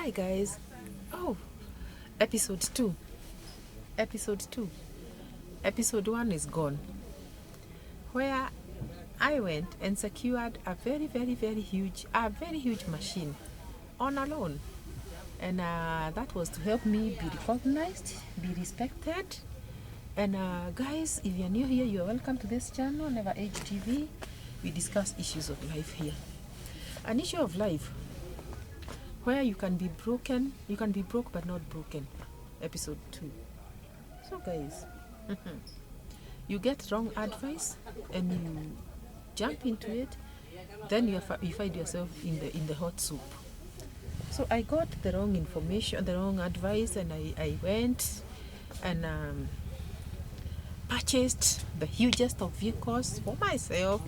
Hi guys. Oh, episode 2. Episode 2. Episode 1 is gone. Where I went and secured a very huge machine on a loan. And that was to help me be recognized, be respected. And guys, if you're new here, you're welcome to this channel, Never Age TV. We discuss issues of life here. An issue of life where you can be broken, you can be broke but not broken. Episode 2. So guys, you get wrong advice and you jump into it, then you find yourself in the hot soup. So I got the wrong information, the wrong advice, and I went and purchased the hugest of vehicles for myself,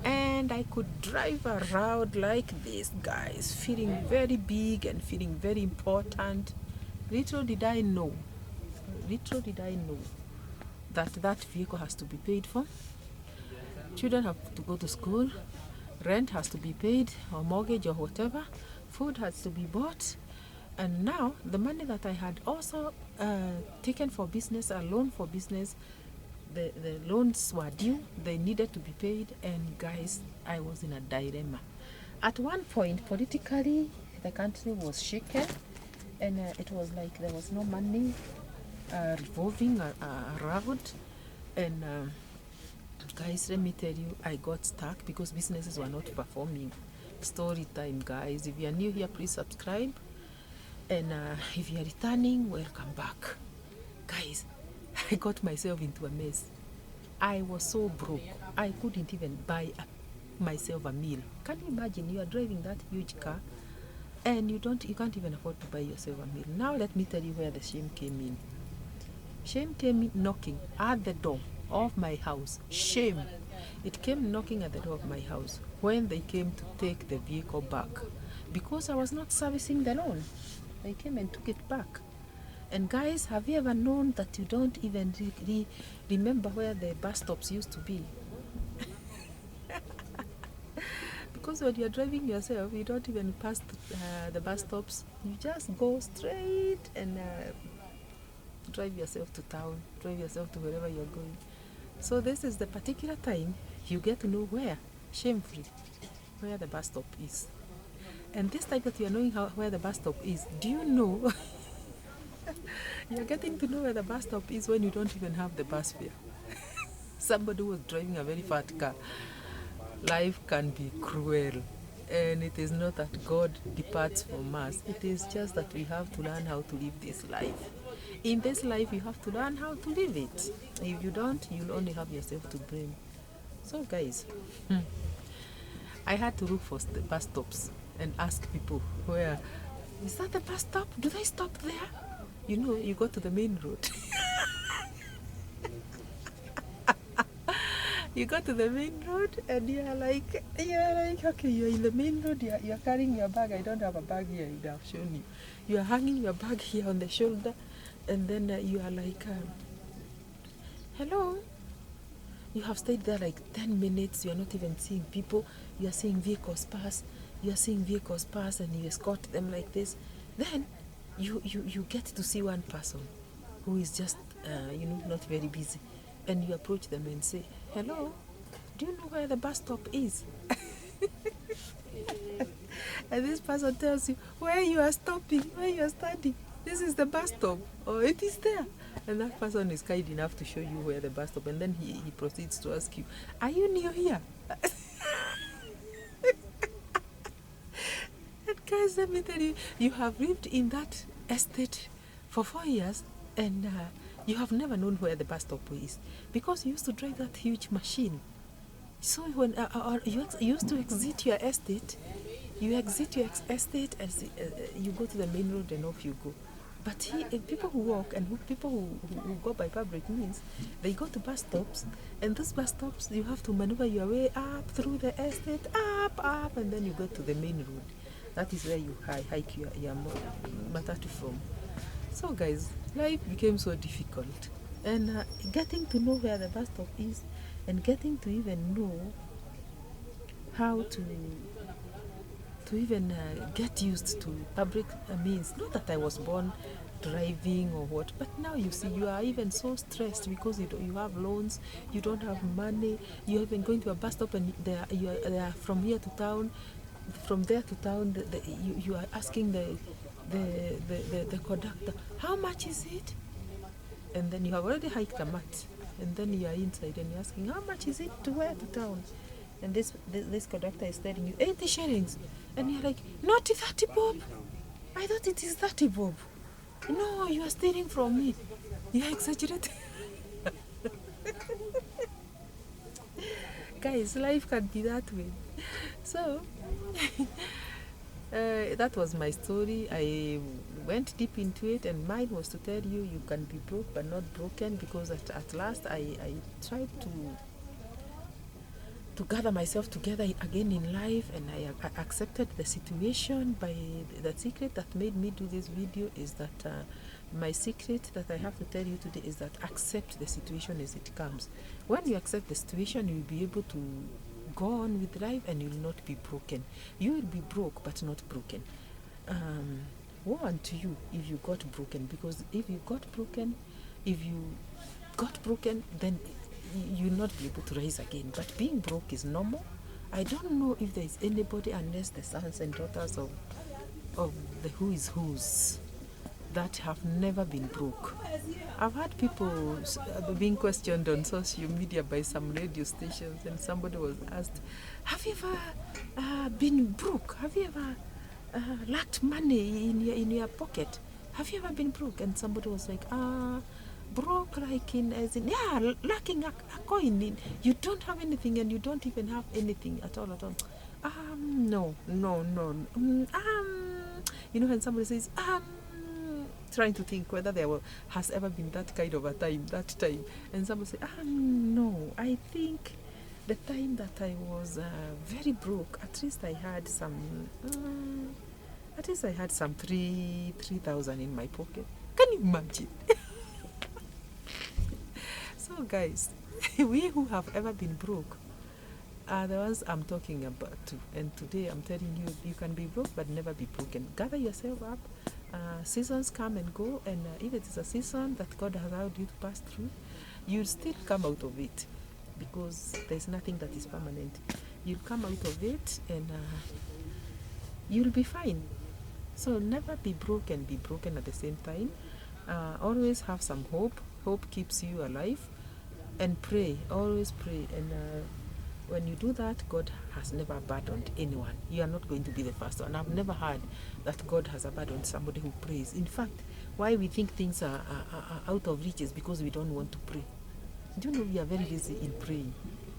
and I could drive around like this, guys, feeling very big and feeling very important. Little did I know that vehicle has to be paid for. Children have to go to school, rent has to be paid, or mortgage or whatever, food has to be bought. And now the money that I had also taken for business, a loan for business, the loans were due, they needed to be paid. And guys, I was in a dilemma. At one point, politically, the country was shaken, and it was like there was no money revolving around. And guys, let me tell you, I got stuck because businesses were not performing. Story time, guys. If you are new here, please subscribe. And if you are returning, welcome back. Guys, I got myself into a mess. I was so broke. I couldn't even buy myself a meal. Can you imagine? You are driving that huge car and you can't even afford to buy yourself a meal. Now let me tell you where the shame came in. Shame came in knocking at the door of my house. Shame. It came knocking at the door of my house when they came to take the vehicle back because I was not servicing the loan. They came and took it back. And guys, have you ever known that you don't even remember where the bus stops used to be? Because when you're driving yourself, you don't even pass the bus stops. You just go straight and drive yourself to town, drive yourself to wherever you're going. So this is the particular time you get to know where, shame-free, where the bus stop is. And this time that you are knowing where the bus stop is, do you know you're getting to know where the bus stop is when you don't even have the bus fare? Somebody was driving a very fat car. Life can be cruel, and it is not that God departs from us. It is just that we have to learn how to live this life. In this life, you have to learn how to live it. If you don't, you'll only have yourself to blame. So guys, I had to look for the bus stops and ask people, where is that the bus stop? Do they stop there? You know, you go to the main road. You go to the main road and you're like, okay, you're in the main road, you're carrying your bag. I don't have a bag here, I've shown you. You're hanging your bag here on the shoulder, and then you are like, hello? You have stayed there like 10 minutes, you're not even seeing people, you're seeing vehicles pass, and you escort them like this. Then you get to see one person who is just, not very busy. And you approach them and say, hello, do you know where the bus stop is? And this person tells you, where you are stopping, where you are standing, this is the bus stop, or it is there. And that person is kind enough to show you where the bus stop, and then he proceeds to ask you, are you new here? And guys, let me tell you, you have lived in that estate for 4 years, and you have never known where the bus stop is because you used to drive that huge machine. So when you used to exit your estate, as you go to the main road and off you go. But people who walk and people who go by public means, they go to bus stops, and those bus stops you have to maneuver your way up through the estate, up, and then you go to the main road. That is where you hike your matatu from. So guys, life became so difficult, and getting to know where the bus stop is and getting to even know how to to even get used to public means. Not that I was born driving or what, but now you see you are even so stressed because you have loans, you don't have money, you're even going to a bus stop and they are from here to town, from there to town, you are asking the conductor, how much is it? And then you have already hiked a mat, and then you are inside and you're asking, how much is it to where to town? And this conductor is telling you 80 shillings, and you're like, not 30 bob, I thought it is 30 bob. No, you are stealing from me, you are exaggerating. Guys, life can be that way. So that was my story. I went deep into it, and mine was to tell you you can be broke but not broken, because at last I tried to gather myself together again in life, and I accepted the situation. By the secret that made me do this video is that my secret that I have to tell you today is that accept the situation as it comes. When you accept the situation, you'll be able to go on with life and you'll not be broken. You will be broke but not broken. Woe unto you if you got broken, because if you got broken, then you'll not be able to rise again. But being broke is normal. I don't know if there is anybody, unless the sons and daughters of the who is who's, that have never been broke. I've had people being questioned on social media by some radio stations, and somebody was asked, have you ever been broke? Have you ever lacked money in your pocket? Have you ever been broke? And somebody was like, broke like in, as in, yeah, lacking a coin. You don't have anything, and you don't even have anything at all. No. You know, when somebody says, trying to think whether there has ever been that kind of a time, and somebody say, no, I think the time that I was very broke, at least I had some 3,000 in my pocket. Can you imagine? So guys, we who have ever been broke are the ones I'm talking about too. And today I'm telling you, you can be broke but never be broken. Gather yourself up. Seasons come and go, and if it is a season that God has allowed you to pass through, you'll still come out of it, because there's nothing that is permanent. You'll come out of it, and you'll be fine. So never be broke and be broken at the same time. Always have some hope. Hope keeps you alive. And pray, always pray. And when you do that, God has never abandoned anyone. You are not going to be the first one. I've never heard that God has abandoned somebody who prays. In fact, why we think things are out of reach is because we don't want to pray. Do you know we are very lazy in praying?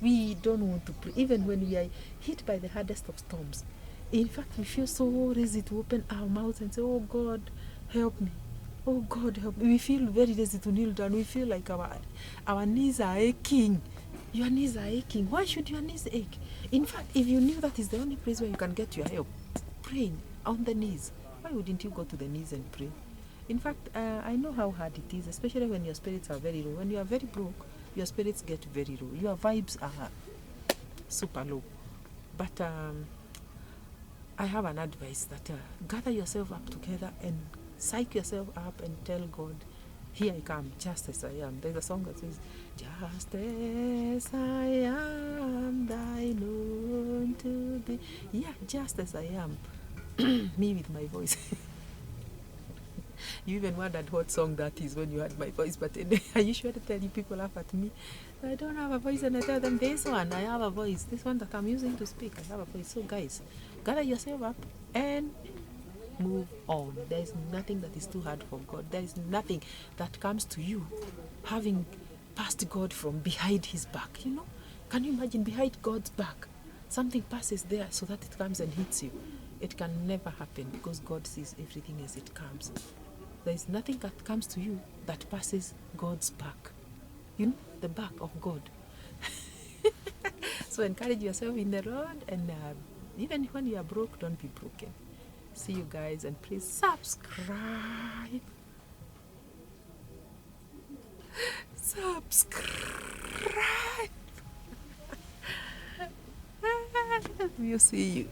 We don't want to pray, even when we are hit by the hardest of storms. In fact, we feel so lazy to open our mouths and say, oh God, help me. Oh God, help me. We feel very lazy to kneel down. We feel like our knees are aching. Your knees are aching. Why should your knees ache? In fact, if you knew that is the only place where you can get your help, praying on the knees, why wouldn't you go to the knees and pray? In fact, I know how hard it is, especially when your spirits are very low. When you are very broke, your spirits get very low. Your vibes are super low. But I have an advice that gather yourself up together and psych yourself up and tell God, here I come, just as I am. There's a song that says, just as I am, thine own to be. Yeah, just as I am. Me with my voice. You even wondered what song that is when you heard my voice, but I usually tell you, people laugh at me. I don't have a voice, and I tell them, this one, I have a voice. This one that I'm using to speak, I have a voice. So guys, gather yourself up and move on. There is nothing that is too hard for God. There is nothing that comes to you having passed God from behind his back. You know, can you imagine behind God's back something passes there so that it comes and hits you? It can never happen, because God sees everything as it comes. There is nothing that comes to you that passes God's back. You know, the back of God. So encourage yourself in the Lord, and even when you are broke, don't be broken. See you guys, and please subscribe. Subscribe. We'll see you.